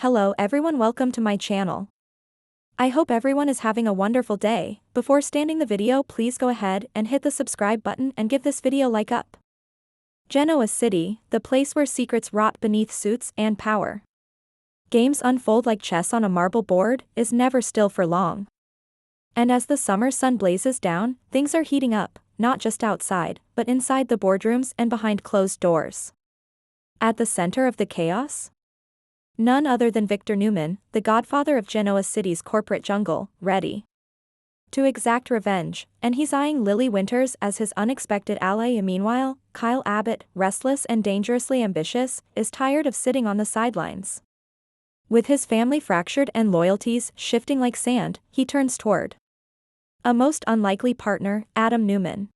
Hello everyone, welcome to my channel. I hope everyone is having a wonderful day. Before starting the video, please go ahead and hit the subscribe button and give this video like up. Genoa City, the place where secrets rot beneath suits and power. Games unfold like chess on a marble board, is never still for long. And as the summer sun blazes down, things are heating up, not just outside, but inside the boardrooms and behind closed doors. At the center of the chaos? None other than Victor Newman, the godfather of Genoa City's corporate jungle, ready to exact revenge, and he's eyeing Lily Winters as his unexpected ally. Meanwhile, Kyle Abbott, restless and dangerously ambitious, is tired of sitting on the sidelines. With his family fractured and loyalties shifting like sand, he turns toward a most unlikely partner, Adam Newman.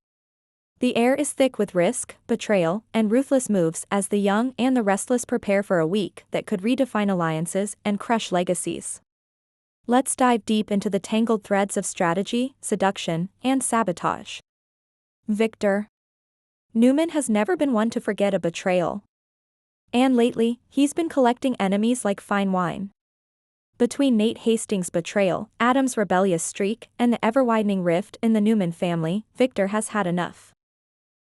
The air is thick with risk, betrayal, and ruthless moves as the young and the restless prepare for a week that could redefine alliances and crush legacies. Let's dive deep into the tangled threads of strategy, seduction, and sabotage. Victor Newman has never been one to forget a betrayal. And lately, he's been collecting enemies like fine wine. Between Nate Hastings' betrayal, Adam's rebellious streak, and the ever-widening rift in the Newman family, Victor has had enough.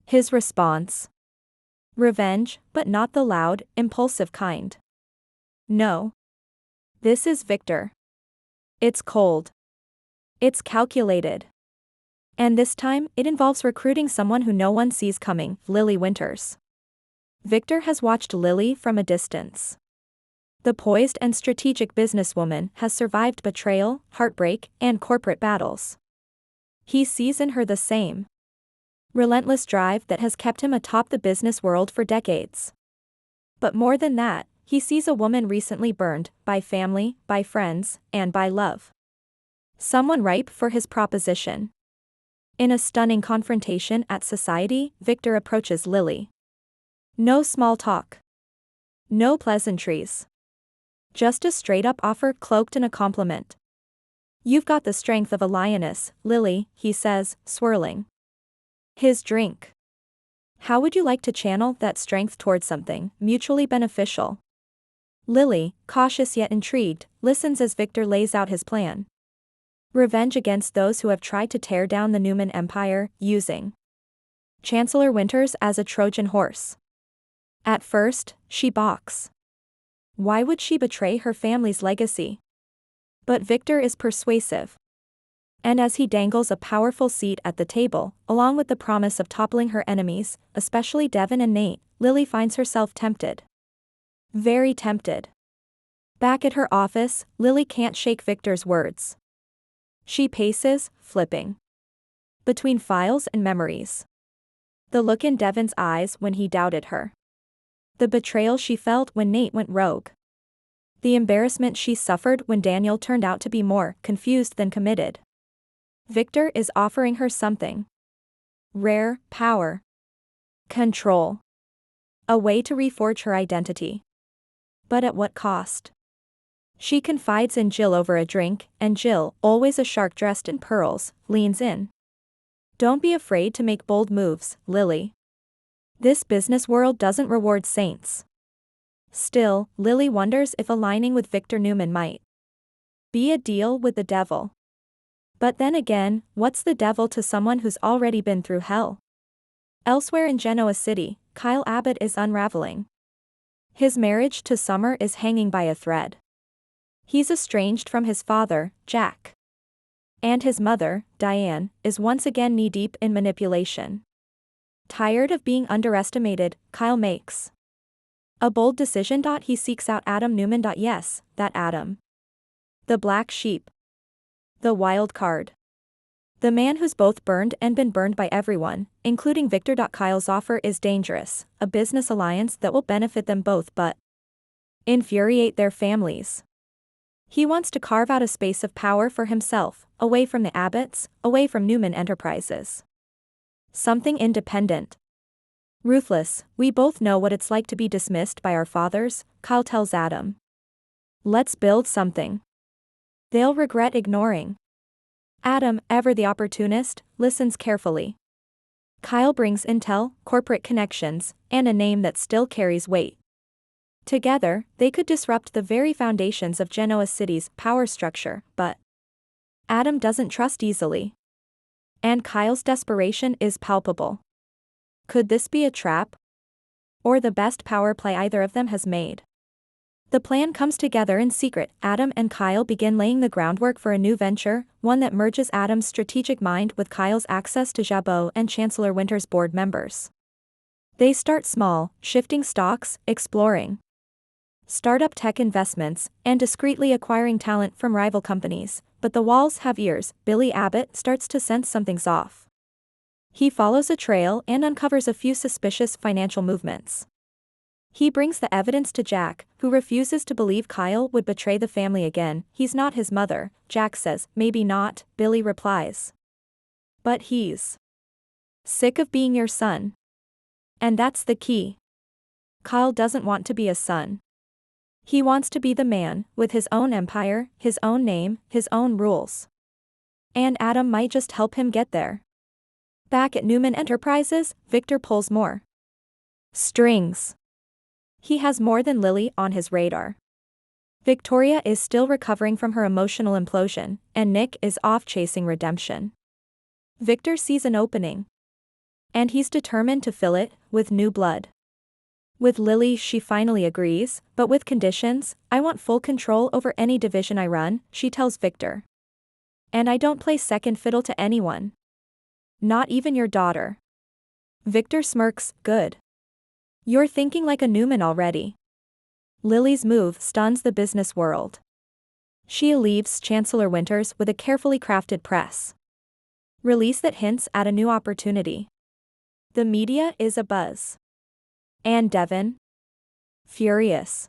His response? Revenge, but not the loud, impulsive kind. No. This is Victor. It's cold. It's calculated. And this time, it involves recruiting someone who no one sees coming, Lily Winters. Victor has watched Lily from a distance. The poised and strategic businesswoman has survived betrayal, heartbreak, and corporate battles. He sees in her the same relentless drive that has kept him atop the business world for decades. But more than that, he sees a woman recently burned, by family, by friends, and by love. Someone ripe for his proposition. In a stunning confrontation at society, Victor approaches Lily. No small talk. No pleasantries. Just a straight-up offer cloaked in a compliment. You've got the strength of a lioness, Lily, he says, swirling his drink. How would you like to channel that strength towards something mutually beneficial? Lily, cautious yet intrigued, listens as Victor lays out his plan. Revenge against those who have tried to tear down the Newman empire, using Chancellor Winters as a Trojan horse. At first, she balks. Why would she betray her family's legacy? But Victor is persuasive. And as he dangles a powerful seat at the table, along with the promise of toppling her enemies, especially Devon and Nate, Lily finds herself tempted. Very tempted. Back at her office, Lily can't shake Victor's words. She paces, flipping between files and memories. The look in Devon's eyes when he doubted her. The betrayal she felt when Nate went rogue. The embarrassment she suffered when Daniel turned out to be more confused than committed. Victor is offering her something rare: power, control, a way to reforge her identity. But at what cost? She confides in Jill over a drink, and Jill, always a shark dressed in pearls, leans in. Don't be afraid to make bold moves, Lily. This business world doesn't reward saints. Still, Lily wonders if aligning with Victor Newman might be a deal with the devil. But then again, what's the devil to someone who's already been through hell? Elsewhere in Genoa City, Kyle Abbott is unraveling. His marriage to Summer is hanging by a thread. He's estranged from his father, Jack. And his mother, Diane, is once again knee-deep in manipulation. Tired of being underestimated, Kyle makes a bold decision. He seeks out Adam Newman. Yes, that Adam. The black sheep. The wild card. The man who's both burned and been burned by everyone, including Victor. Kyle's offer is dangerous, a business alliance that will benefit them both but infuriate their families. He wants to carve out a space of power for himself, away from the Abbotts, away from Newman Enterprises. Something independent. Ruthless, we both know what it's like to be dismissed by our fathers, Kyle tells Adam. Let's build something they'll regret ignoring. Adam, ever the opportunist, listens carefully. Kyle brings intel, corporate connections, and a name that still carries weight. Together, they could disrupt the very foundations of Genoa City's power structure, but Adam doesn't trust easily. And Kyle's desperation is palpable. Could this be a trap? Or the best power play either of them has made? The plan comes together in secret. Adam and Kyle begin laying the groundwork for a new venture, one that merges Adam's strategic mind with Kyle's access to Jabot and Chancellor Winter's board members. They start small, shifting stocks, exploring startup tech investments, and discreetly acquiring talent from rival companies, but the walls have ears. Billy Abbott starts to sense something's off. He follows a trail and uncovers a few suspicious financial movements. He brings the evidence to Jack, who refuses to believe Kyle would betray the family again. He's not his mother, Jack says. Maybe not, Billy replies. But he's sick of being your son. And that's the key. Kyle doesn't want to be a son. He wants to be the man, with his own empire, his own name, his own rules. And Adam might just help him get there. Back at Newman Enterprises, Victor pulls more strings. He has more than Lily on his radar. Victoria is still recovering from her emotional implosion, and Nick is off chasing redemption. Victor sees an opening. And he's determined to fill it, with new blood. With Lily she finally agrees, but with conditions. I want full control over any division I run, she tells Victor. And I don't play second fiddle to anyone. Not even your daughter. Victor smirks. Good. You're thinking like a Newman already. Lily's move stuns the business world. She leaves Chancellor Winters with a carefully crafted press release that hints at a new opportunity. The media is abuzz. And Devon? Furious.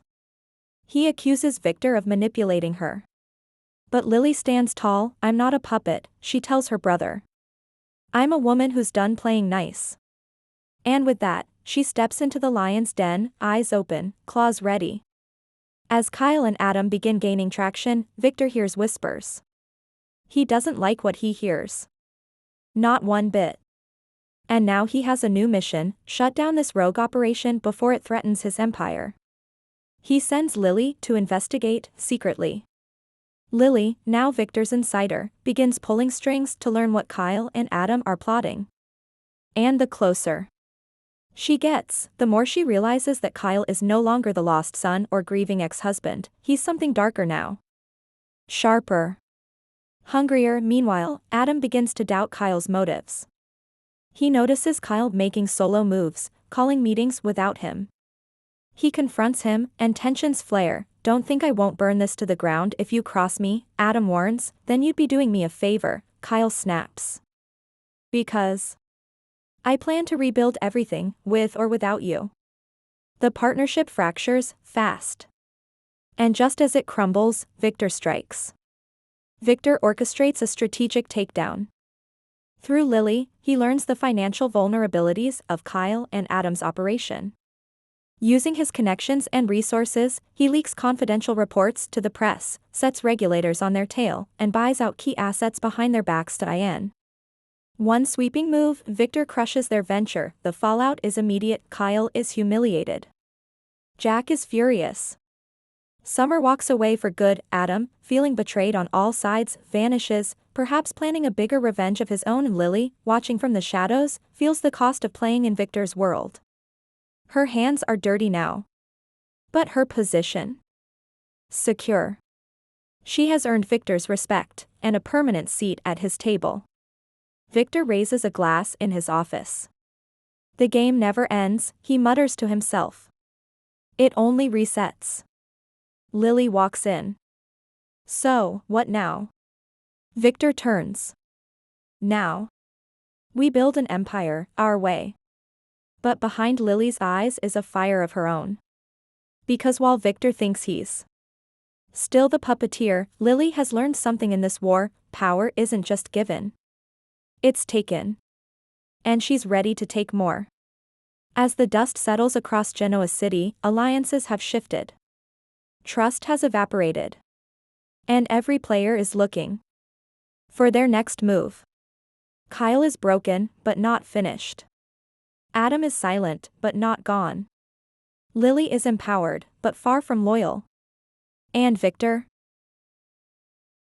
He accuses Victor of manipulating her. But Lily stands tall. I'm not a puppet, she tells her brother. I'm a woman who's done playing nice. And with that, she steps into the lion's den, eyes open, claws ready. As Kyle and Adam begin gaining traction, Victor hears whispers. He doesn't like what he hears. Not one bit. And now he has a new mission: shut down this rogue operation before it threatens his empire. He sends Lily to investigate, secretly. Lily, now Victor's insider, begins pulling strings to learn what Kyle and Adam are plotting. And the closer she gets, the more she realizes that Kyle is no longer the lost son or grieving ex-husband. He's something darker now. Sharper. Hungrier. Meanwhile, Adam begins to doubt Kyle's motives. He notices Kyle making solo moves, calling meetings without him. He confronts him, and tensions flare. Don't think I won't burn this to the ground if you cross me, Adam warns. Then you'd be doing me a favor, Kyle snaps. Because I plan to rebuild everything, with or without you. The partnership fractures, fast. And just as it crumbles, Victor strikes. Victor orchestrates a strategic takedown. Through Lily, he learns the financial vulnerabilities of Kyle and Adam's operation. Using his connections and resources, he leaks confidential reports to the press, sets regulators on their tail, and buys out key assets behind their backs to IN. One sweeping move, Victor crushes their venture. The fallout is immediate. Kyle is humiliated. Jack is furious. Summer walks away for good. Adam, feeling betrayed on all sides, vanishes, perhaps planning a bigger revenge of his own. Lily, watching from the shadows, feels the cost of playing in Victor's world. Her hands are dirty now. But her position? Secure. She has earned Victor's respect, and a permanent seat at his table. Victor raises a glass in his office. The game never ends, he mutters to himself. It only resets. Lily walks in. So, what now? Victor turns. Now. We build an empire, our way. But behind Lily's eyes is a fire of her own. Because while Victor thinks he's still the puppeteer, Lily has learned something in this war: power isn't just given. It's taken. And she's ready to take more. As the dust settles across Genoa City, alliances have shifted. Trust has evaporated. And every player is looking for their next move. Kyle is broken, but not finished. Adam is silent, but not gone. Lily is empowered, but far from loyal. And Victor?